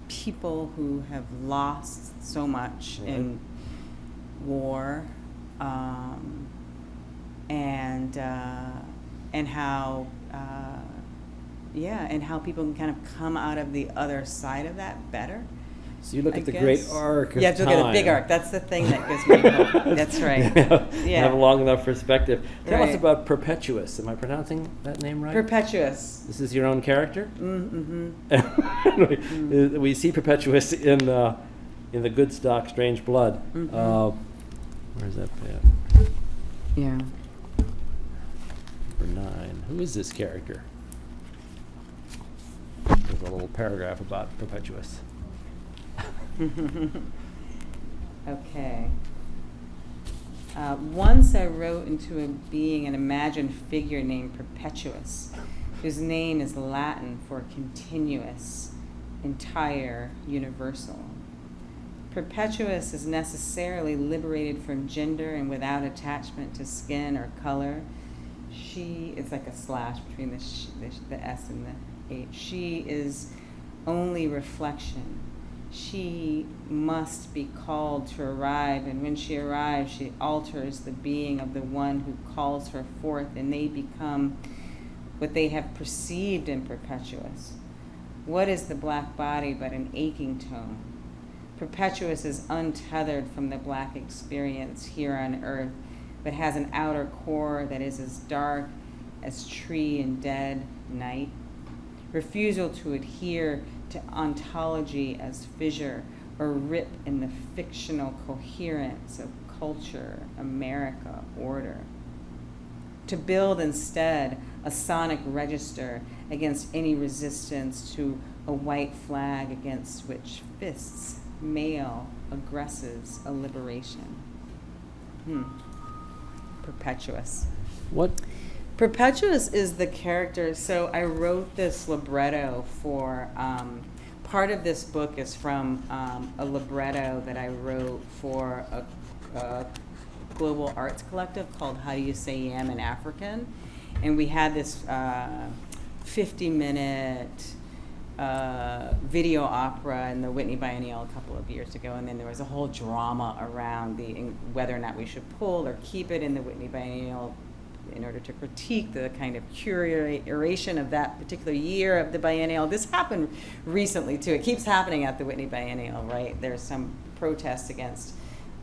people who have lost so much in war, and how and how people can kind of come out of the other side of that better. So you look at the great arc of time. You have to look at the big arc. That's the thing that gives me hope. That's right. Have a long enough perspective. Tell us Right. about Perpetuus. Am I pronouncing that name right? Perpetuus. This is your own character? Mm-hmm. We see Perpetuus in the Good Stock, Strange Blood. Mm-hmm. Where's that bit? Yeah. Who is this character? There's a little paragraph about Perpetua S. Okay. Once I wrote into a being an imagined figure named Perpetua S, whose name is Latin for continuous, entire, universal. Perpetua S is necessarily liberated from gender and without attachment to skin or color. She is like a slash between the S and the H. She is only reflection. She must be called to arrive, and when she arrives, she alters the being of the one who calls her forth, and they become what they have perceived in Perpetua S. What is the black body but an aching tone? Perpetua S is untethered from the black experience here on earth, but has an outer core that is as dark as tree and dead night. Refusal to adhere to ontology as fissure or rip in the fictional coherence of culture, America, order. To build instead a sonic register against any resistance to a white flag against which fists male aggresses a liberation. Perpetua S. What? Perpetua S is the character. So I wrote this libretto for, part of this book is from a libretto that I wrote for a global arts collective called How Do You Say Yam in African? And we had this 50-minute video opera in the Whitney Biennial a couple of years ago, and then there was a whole drama around whether or not we should pull or keep it in the Whitney Biennial in order to critique the kind of curation of that particular year of the biennial. This happened recently too. It keeps happening at the Whitney Biennial, right? There's some protests against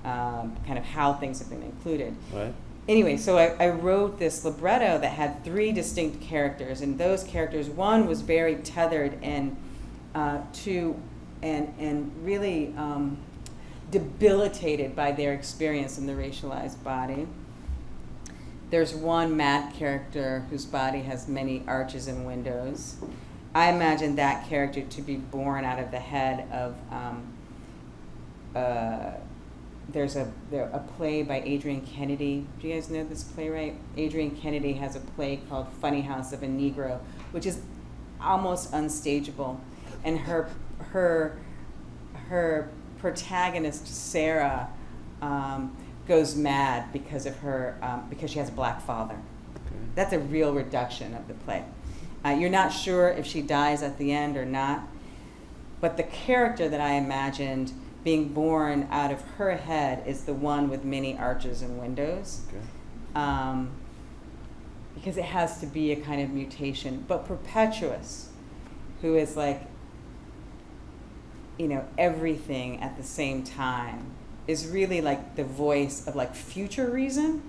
kind of how things have been included. Right. Anyway, so I wrote this libretto that had 3 distinct characters, and those characters, one was very tethered and to and really debilitated by their experience in the racialized body. There's one mad character whose body has many arches and windows. I imagine that character to be born out of the head of there's a play by Adrian Kennedy. Do you guys know this playwright? Adrian Kennedy has a play called Funny House of a Negro, which is almost unstageable. And her protagonist, Sarah, goes mad because of her because she has a black father. Okay. That's a real reduction of the play. You're not sure if she dies at the end or not, but the character that I imagined being born out of her head is the one with many arches and windows. Okay. Because it has to be a kind of mutation. But Perpetua S, who is like, everything at the same time, is really like the voice of like future reason.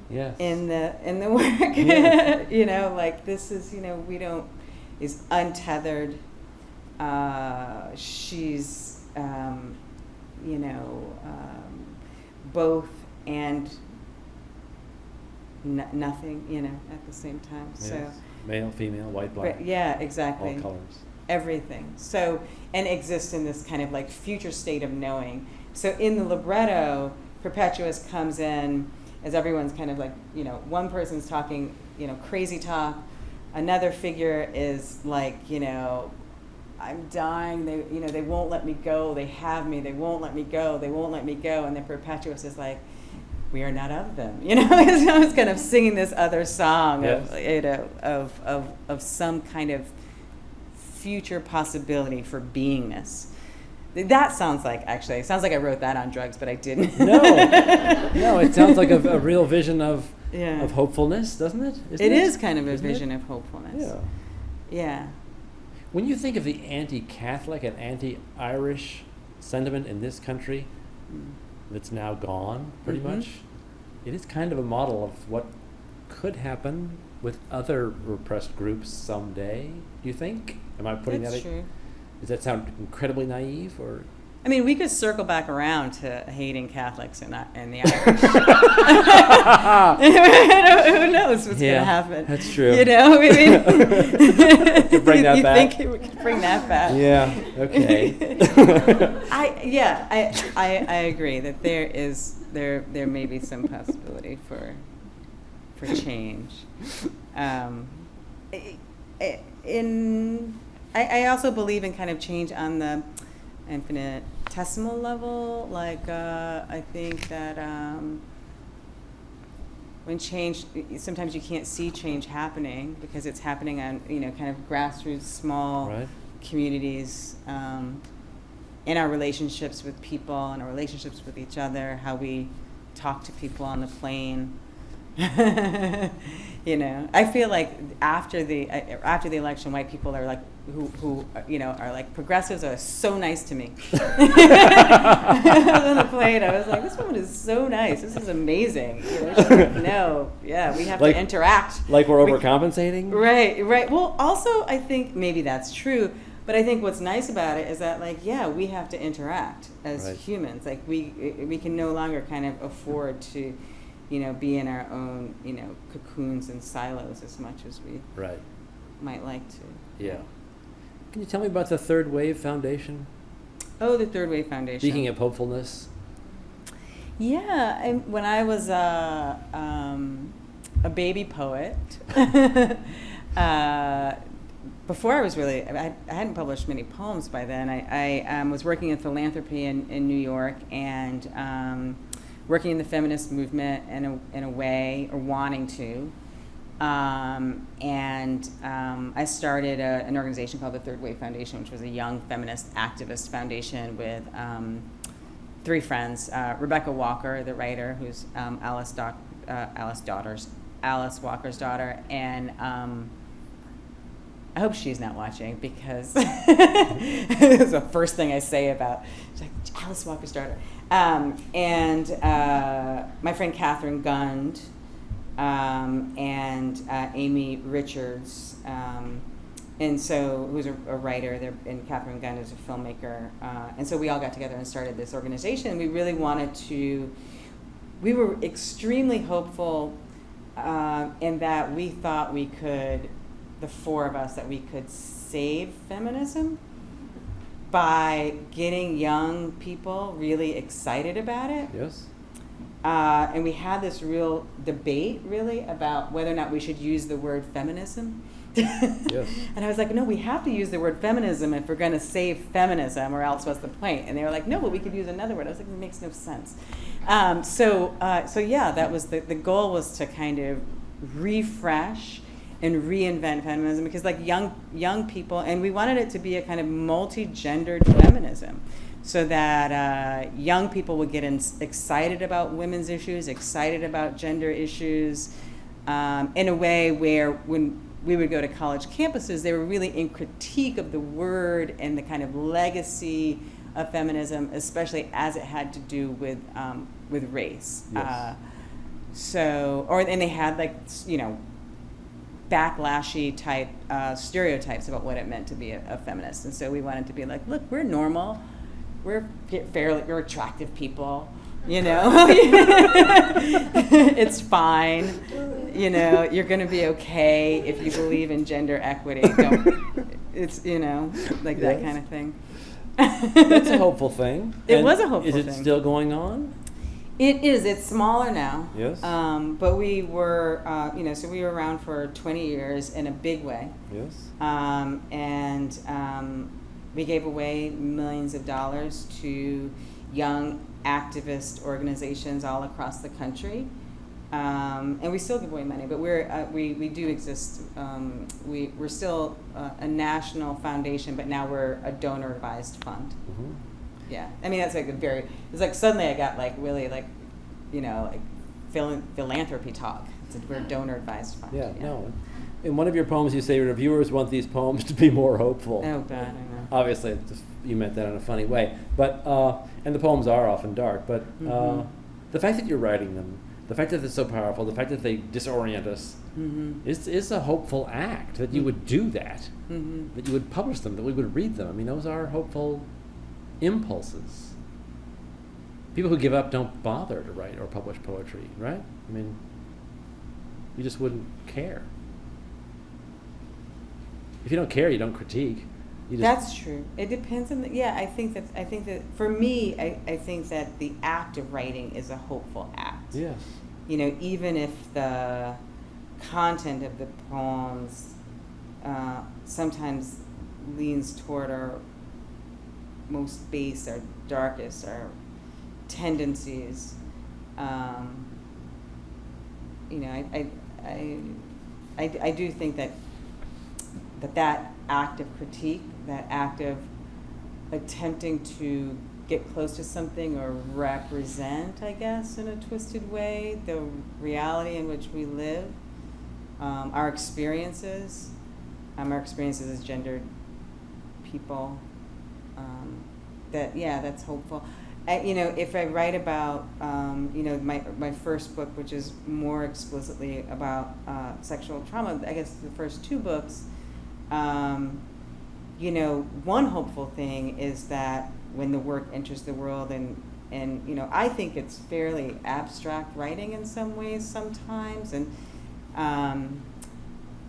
Yes. In the work. Yes. Like this is, is untethered. She's both and nothing, at the same time. Yes. So Male, female, white, black. yeah, exactly. All colors. Everything. So, and exists in this kind of like future state of knowing. So in the libretto, Perpetua S comes in as everyone's kind of like, one person's talking, crazy talk. Another figure is like, I'm dying, they won't let me go, they have me, they won't let me go, they won't let me go. And then Perpetua S is like, we are not of them. So it's kind of singing this other song. Yes. of some kind of future possibility for beingness. That sounds like I wrote that on drugs, but I didn't. No, it sounds like a real vision of hopefulness, doesn't it? It is kind of a vision of hopefulness. Yeah. Yeah. When you think of the anti-Catholic and anti-Irish sentiment in this country that's now gone, pretty much, it is kind of a model of what could happen with other repressed groups someday. Do you think? Am I putting That's that? True. Does that sound incredibly naive, or? I mean, we could circle back around to hating Catholics and the Irish. Who knows? knows what's going to happen? That's true. You know, I mean, To bring that you back. think we could bring that back? Yeah. Okay. I agree that there may be some possibility for change. I also believe in kind of change on the infinitesimal level. Like I think that when change, sometimes you can't see change happening because it's happening on kind of grassroots, small Right. communities. In our relationships with people, in our relationships with each other, how we talk to people on the plane. I feel like after the election, white people are like who are like progressives are so nice to me. I was on the plane. I was like, this woman is so nice. This is amazing. She's like, no, yeah, we have to interact. Like we're overcompensating? Right. Well, also I think maybe that's true, but I think what's nice about it is that we have to interact as humans. Like we can no longer kind of afford to be in our own, cocoons and silos as much as we might like to. Yeah. Can you tell me about the Third Wave Foundation? Oh, the Third Wave Foundation. Speaking of hopefulness. Yeah, when I was a baby poet, before I was really, I hadn't published many poems by then. I was working in philanthropy in New York and working in the feminist movement in a way, or wanting to. I started an organization called the Third Wave Foundation, which was a young feminist activist foundation with 3 friends. Rebecca Walker, the writer, who's Alice Walker's daughter, and I hope she's not watching because it's the first thing I say about. She's like, Alice Walker's daughter. And my friend Catherine Gund and Amy Richards, and so who's a writer there, and Catherine Gund is a filmmaker. And so we all got together and started this organization. We really wanted to. We were extremely hopeful in that we thought we could. The 4 of us, that we could save feminism by getting young people really excited about it. Yes. And we had this real debate, really, about whether or not we should use the word feminism. Yes. And I was like, no, we have to use the word feminism if we're going to save feminism, or else what's the point? And they were like, no, but we could use another word. I was like, it makes no sense. So that was the goal, was to kind of refresh and reinvent feminism, because young people, and we wanted it to be a kind of multi-gendered feminism, so that young people would get excited about women's issues, excited about gender issues, in a way where when we would go to college campuses, they were really in critique of the word and the kind of legacy of feminism, especially as it had to do with race. Yes. And they had backlashy type stereotypes about what it meant to be a feminist, and so we wanted to be like, look, we're normal, we're attractive people, it's fine, you're going to be okay if you believe in gender equity. It's that kind of thing. That's a hopeful thing. It was a hopeful thing. Is it still going on? It is. It's smaller now. Yes. But we were, so we were around for 20 years in a big way. Yes. We gave away millions of dollars to young activist organizations all across the country. And we still give away money, but we do exist. We're still a national foundation, but now we're a donor-advised fund. Mm-hmm. Yeah, I mean that's suddenly I got really philanthropy talk. We're a donor advised fund. Yeah, no. In one of your poems, you say reviewers want these poems to be more hopeful. Oh God, I know. Obviously, you meant that in a funny way, but and the poems are often dark. But the fact that you're writing them, the fact that they're so powerful, the fact that they disorient us, is a hopeful act. That you would do that, that you would publish them, that we would read them. I mean, those are hopeful impulses. People who give up don't bother to write or publish poetry, right? I mean, You just wouldn't care. If you don't care, you don't critique. You just, That's true. It depends on the, yeah, I think that for me, I think that the act of writing is a hopeful act. yes. You know, even if the content of the poems sometimes leans toward our most base, our darkest, our tendencies. You know, I do think that act of critique, that act of attempting to get close to something or represent, I guess, in a twisted way, the reality in which we live, our experiences as gendered people, that's hopeful. You know, if I write about, you know, my first book, which is more explicitly about sexual trauma, I guess the first two books, you know, one hopeful thing is that when the work enters the world, and you know, I think it's fairly abstract writing in some ways sometimes, and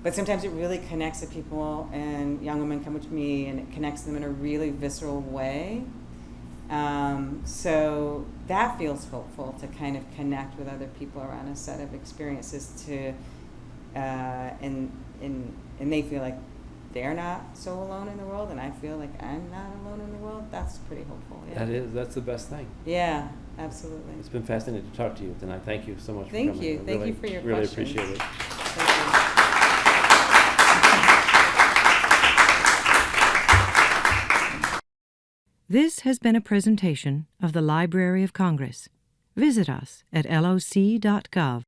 but sometimes it really connects with people, and young women come to me and it connects them in a really visceral way. So that feels hopeful, to kind of connect with other people around a set of experiences, and they feel like they're not so alone in the world, and I feel like I'm not alone in the world. That's pretty hopeful. Yeah. That's the best thing. Yeah, absolutely. It's been fascinating to talk to you tonight. Thank you so much for Thank coming. you. I Thank really, you for your really questions. appreciate it. Thank you. This has been a presentation of the Library of Congress. Visit us at loc.gov.